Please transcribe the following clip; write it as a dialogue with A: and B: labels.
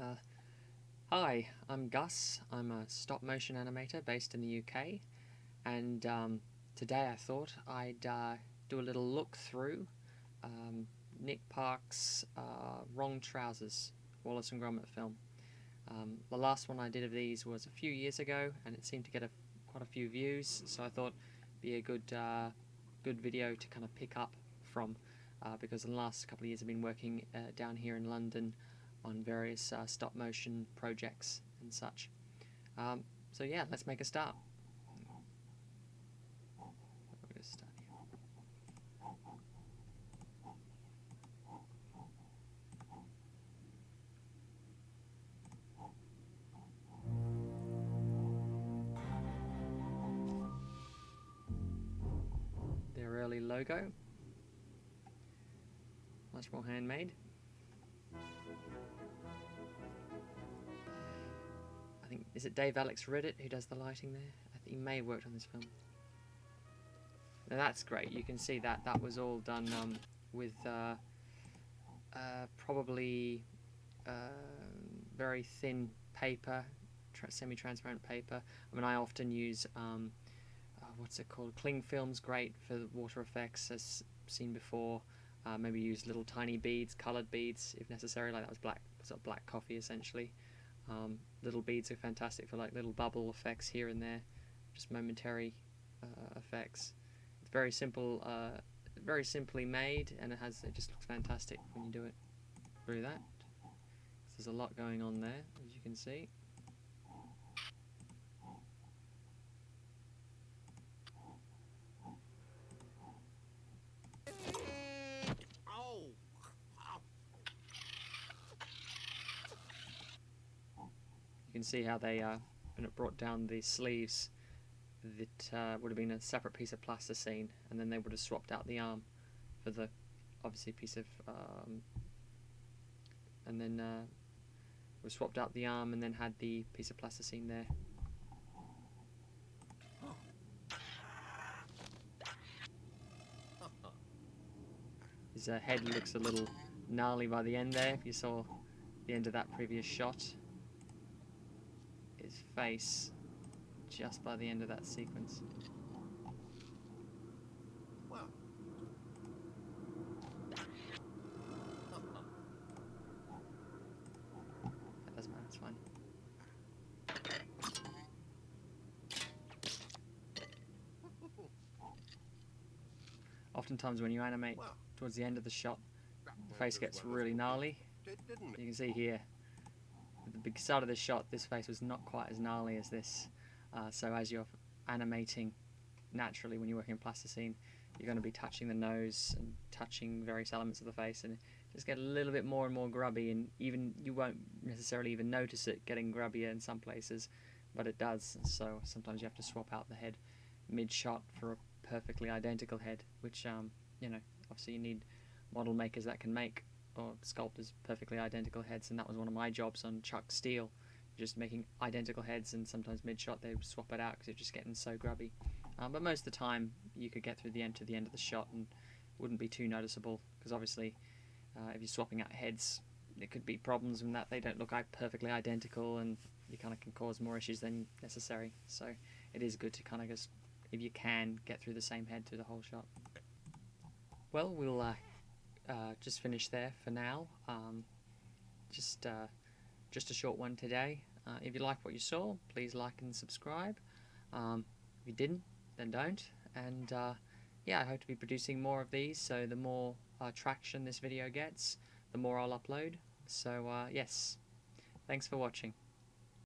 A: Uh, Hi, I'm Gus. I'm a stop motion animator based in the UK, and today I thought I'd do a little look through Nick Park's Wrong Trousers, Wallace and Gromit film. The last one I did of these was a few years ago, and it seemed to get quite a few views, so I thought it'd be a good video to kind of pick up from, because in the last couple of years I've been working down here in London on various stop motion projects and such. So yeah, let's make a start. We're going to start here. Their early logo, much more handmade. I think, is it Dave Alex Reddit who does the lighting there? I think he may have worked on this film. Now that's great. You can see that was all done with probably very thin paper, semi-transparent paper. I mean, I often use what's it called? Cling film's great for the water effects, as seen before. Maybe use little tiny beads, coloured beads if necessary. Like that was sort of black coffee essentially. Little beads are fantastic for like little bubble effects here and there, just momentary effects. It's very simple, very simply made, and it just looks fantastic when you do it through that. There's a lot going on there, as you can see. You can see how they when it brought down the sleeves, that would have been a separate piece of plasticine, and then they would have swapped out the arm for the obviously piece of and then we swapped out the arm and then had the piece of plasticine there. His head looks a little gnarly by the end there. If you saw the end of that previous shot, his face just by the end of that sequence. That doesn't matter, it's fine. Oftentimes when you animate towards the end of the shot, the face gets really gnarly. You can see here, at the start of this shot, this face was not quite as gnarly as this. So as you're animating naturally when you're working in plasticine, you're going to be touching the nose and touching various elements of the face, and just get a little bit more and more grubby, and even you won't necessarily even notice it getting grubbier in some places, but it does. So sometimes you have to swap out the head mid-shot for a perfectly identical head, which you know, obviously you need model makers that can make or sculptors perfectly identical heads, and that was one of my jobs on Chuck Steel, just making identical heads, and sometimes mid-shot they would swap it out because it's just getting so grubby. But most of the time you could get through the end to the end of the shot and it wouldn't be too noticeable, because obviously if you're swapping out heads, there could be problems in that they don't look perfectly identical, and you kind of can cause more issues than necessary. So it is good to kind of just, if you can, get through the same head through the whole shot. Well, we'll just finish there for now. Just a short one today. If you like what you saw, please like and subscribe. If you didn't, then don't. And yeah, I hope to be producing more of these, so the more traction this video gets, the more I'll upload. So yes, thanks for watching.